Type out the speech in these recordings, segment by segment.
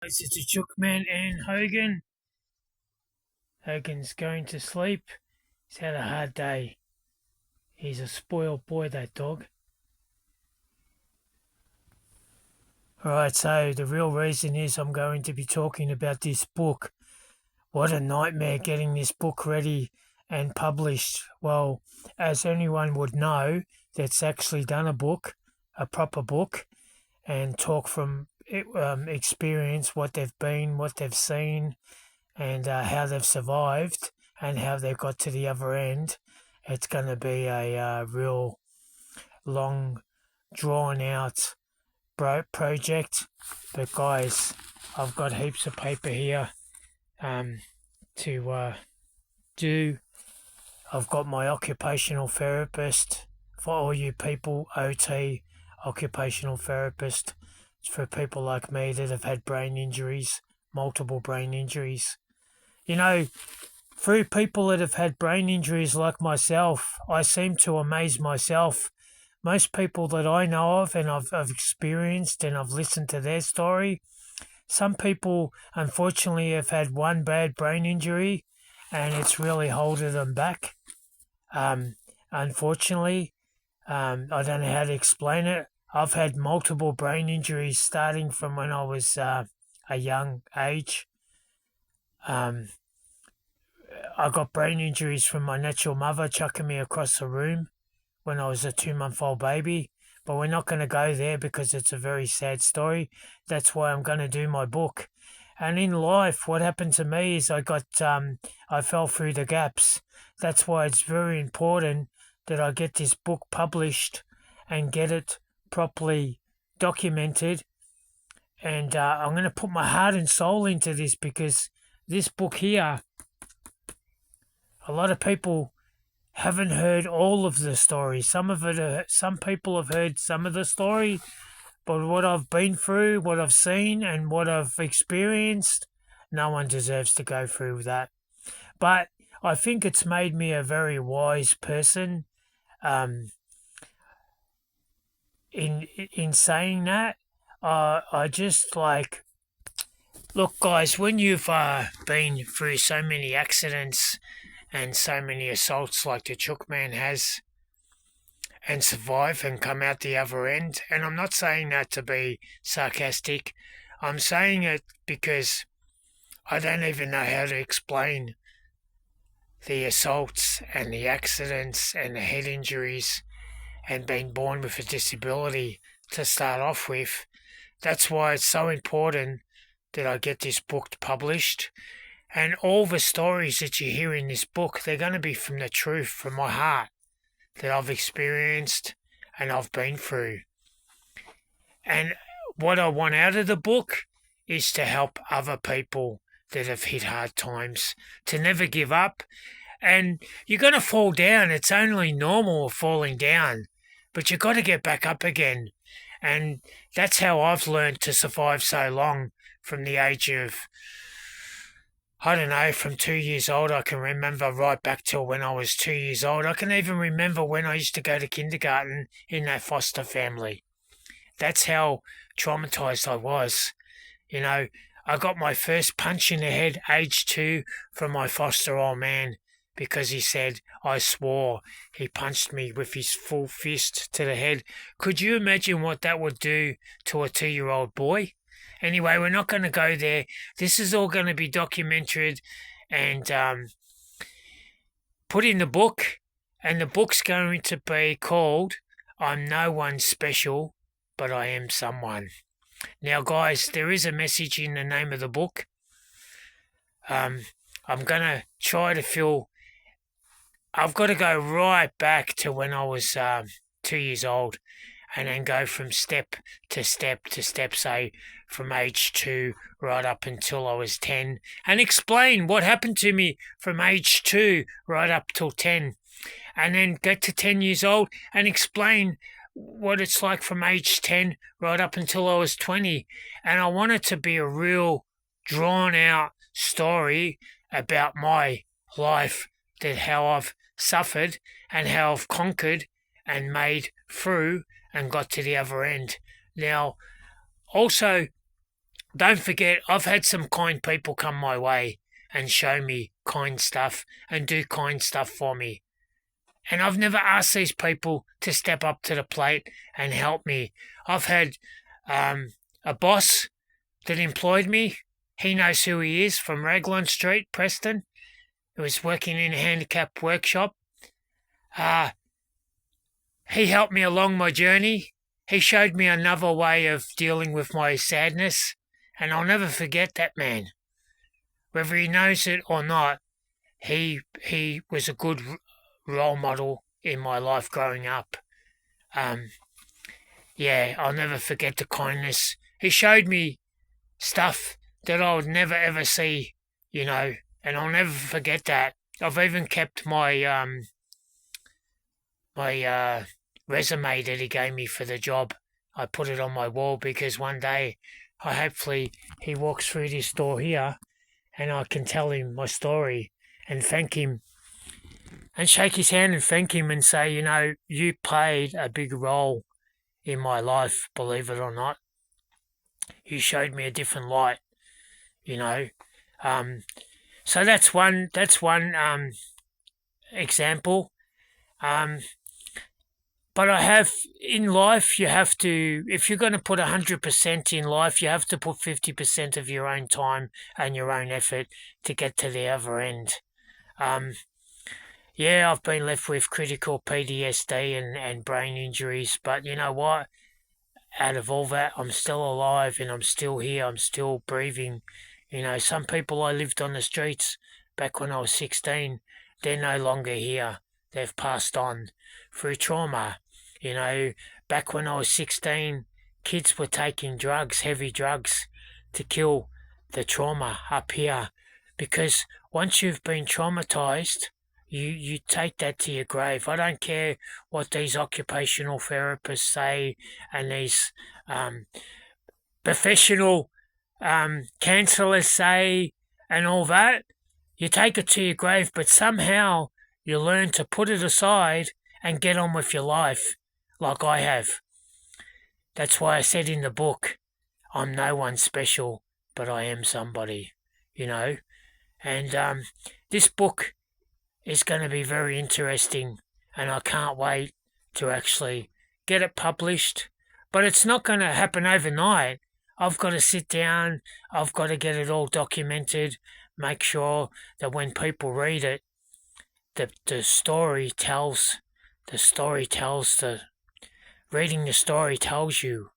It's a Chookman and Hogan. Hogan's going to sleep. He's had a hard day. He's a spoiled boy, that dog. Right, so the real reason is I'm going to be talking about this book. What a nightmare getting this book ready and published. Well, as anyone would know that's actually done a proper book, and talk from experience, what they've been, what they've seen, and how they've survived and how they've got to the other end. It's going to be a real long, drawn out project. But guys, I've got heaps of paper here to do. I've got my occupational therapist for all you people, OT, occupational therapist. It's for people like me that have had brain injuries, multiple brain injuries. You know, through people that have had brain injuries like myself, I seem to amaze myself. Most people that I know of and I've experienced and I've listened to their story, some people unfortunately have had one bad brain injury and it's really holding them back. Unfortunately, I don't know how to explain it. I've had multiple brain injuries starting from when I was a young age. I got brain injuries from my natural mother chucking me across the room when I was a 2-month-old baby. But we're not going to go there because it's a very sad story. That's why I'm going to do my book. And in life, what happened to me is I fell through the gaps. That's why it's very important that I get this book published and get it properly documented. And I'm going to put my heart and soul into this because this book here, a lot of people haven't heard all of the story. Some people have heard some of the story, but what I've been through, what I've seen, and what I've experienced, no one deserves to go through that. But I think it's made me a very wise person. In saying that, I just like, look, guys, when you've been through so many accidents and so many assaults like the Chook Man has, and survive and come out the other end, and I'm not saying that to be sarcastic, I'm saying it because I don't even know how to explain the assaults and the accidents and the head injuries and being born with a disability to start off with. That's why it's so important that I get this book published. And all the stories that you hear in this book, they're going to be from the truth, from my heart, that I've experienced and I've been through. And what I want out of the book is to help other people that have hit hard times, to never give up. And you're going to fall down. It's only normal falling down, but you've got to get back up again. And that's how I've learned to survive so long from the age of, I don't know, from 2 years old. I can remember right back till when I was 2 years old. I can even remember when I used to go to kindergarten in that foster family. That's how traumatized I was. You know, I got my first punch in the head, age 2, from my foster old man because he said I swore. He punched me with his full fist to the head. Could you imagine what that would do to a 2-year-old boy? Anyway, we're not going to go there. This is all going to be documented and put in the book. And the book's going to be called I'm No One Special, But I Am Someone. Now, guys, there is a message in the name of the book. I'm going to try to feel... I've got to go right back to when I was 2 years old and then go from step to step to step, say from age 2 right up until I was 10, and explain what happened to me from age 2 right up till 10, and then get to 10 years old and explain what it's like from age 10 right up until I was 20. And I want it to be a real drawn out story about my life, that how I've suffered and how I've conquered and made through and got to the other end. Now, also, don't forget, I've had some kind people come my way and show me kind stuff and do kind stuff for me. And I've never asked these people to step up to the plate and help me. I've had a boss that employed me. He knows who he is, from Raglan Street, Preston. He was working in a handicap workshop. He helped me along my journey. He showed me another way of dealing with my sadness, and I'll never forget that man. Whether he knows it or not, he was a good role model in my life growing up. I'll never forget the kindness. He showed me stuff that I would never ever see, and I'll never forget that. I've even kept my resume that he gave me for the job. I put it on my wall because one day, hopefully he walks through this door here and I can tell him my story and thank him and shake his hand and thank him and say, you played a big role in my life, believe it or not. You showed me a different light, So that's one example. But I have, in life, you have to, if you're going to put 100% in life, you have to put 50% of your own time and your own effort to get to the other end. I've been left with critical PTSD and brain injuries, but you know what? Out of all that, I'm still alive and I'm still here. I'm still breathing. Some people I lived on the streets back when I was 16, they're no longer here. They've passed on through trauma. Back when I was 16, kids were taking drugs, heavy drugs, to kill the trauma up here. Because once you've been traumatized, you take that to your grave. I don't care what these occupational therapists say and these professional counsellors say and all that. You take it to your grave, but somehow you learn to put it aside and get on with your life, like I have. That's why I said in the book, I'm no one special, but I am somebody, And this book is going to be very interesting, and I can't wait to actually get it published. But it's not going to happen overnight. I've got to sit down, I've got to get it all documented, make sure that when people read it, reading the story tells you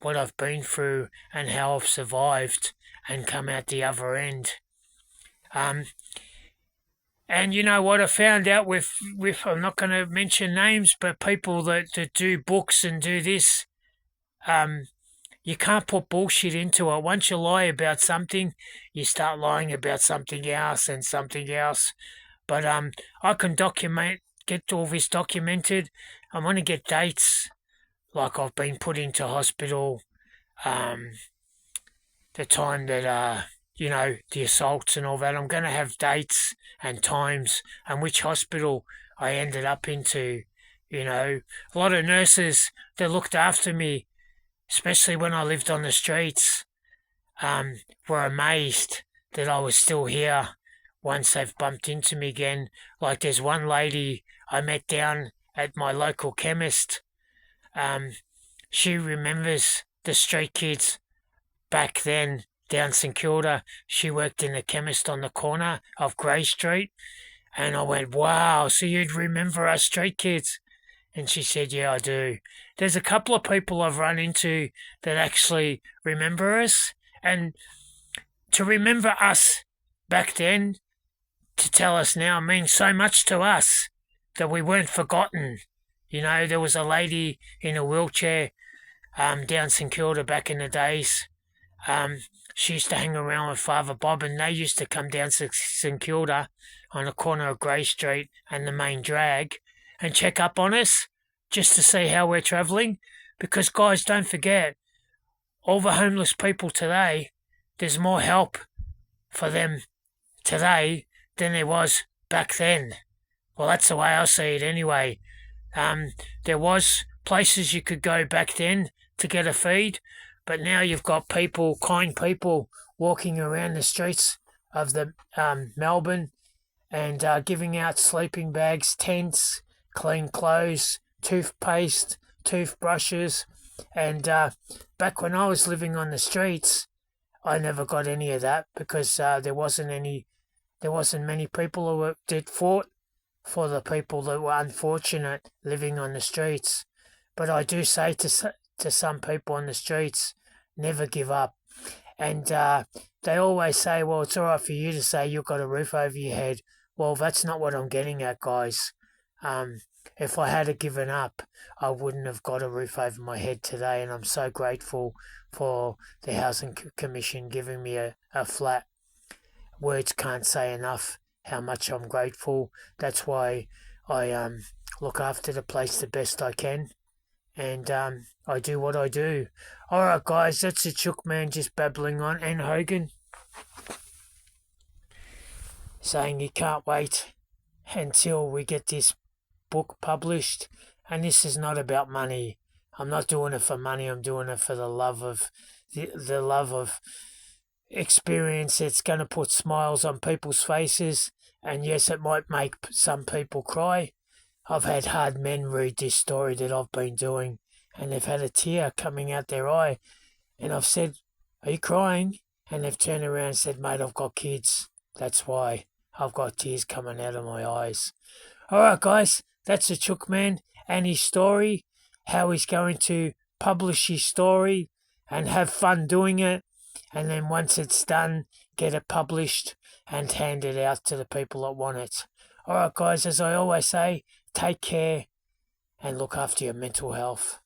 what I've been through and how I've survived and come out the other end. And you know what I found out with I'm not going to mention names, but people that do books and do this, you can't put bullshit into it. Once you lie about something, you start lying about something else and something else. But I can get all this documented. I'm going to get dates, like I've been put into hospital, the time that, the assaults and all that. I'm going to have dates and times and which hospital I ended up into, A lot of nurses that looked after me, especially when I lived on the streets, were amazed that I was still here once they've bumped into me again. Like there's one lady I met down at my local chemist. She remembers the street kids back then down St Kilda. She worked in the chemist on the corner of Grey Street. And I went, wow, so you'd remember us street kids? And she said, yeah, I do. There's a couple of people I've run into that actually remember us. And to remember us back then, to tell us now, means so much to us that we weren't forgotten. There was a lady in a wheelchair down St Kilda back in the days. She used to hang around with Father Bob, and they used to come down to St Kilda on the corner of Grey Street and the main drag and check up on us just to see how we're travelling. Because, guys, don't forget, all the homeless people today, there's more help for them today than there was back then. Well, that's the way I see it anyway. There was places you could go back then to get a feed, But now you've got people, kind people, walking around the streets of the Melbourne and giving out sleeping bags, tents, clean clothes, toothpaste, toothbrushes. And back when I was living on the streets, I never got any of that because there wasn't many people who did fought for the people that were unfortunate living on the streets. But I do say to some people on the streets, never give up. And they always say, well, it's all right for you to say you've got a roof over your head. Well, that's not what I'm getting at, guys. If I had given up, I wouldn't have got a roof over my head today, and I'm so grateful for the Housing Commission giving me a flat. Words can't say enough how much I'm grateful. That's why I look after the place the best I can, and I do what I do. All right, guys, that's the Chook Man just babbling on, and Hogan saying he can't wait until we get this book published. And this is not about money. I'm not doing it for money. I'm doing it for the love of the love of experience. It's going to put smiles on people's faces. And yes, it might make some people cry. I've had hard men read this story that I've been doing, and they've had a tear coming out their eye. And I've said, are you crying? And they've turned around and said, mate, I've got kids. That's why I've got tears coming out of my eyes. All right, guys, that's the Chook Man and his story, how he's going to publish his story and have fun doing it. And then once it's done, get it published and hand it out to the people that want it. All right, guys, as I always say, take care and look after your mental health.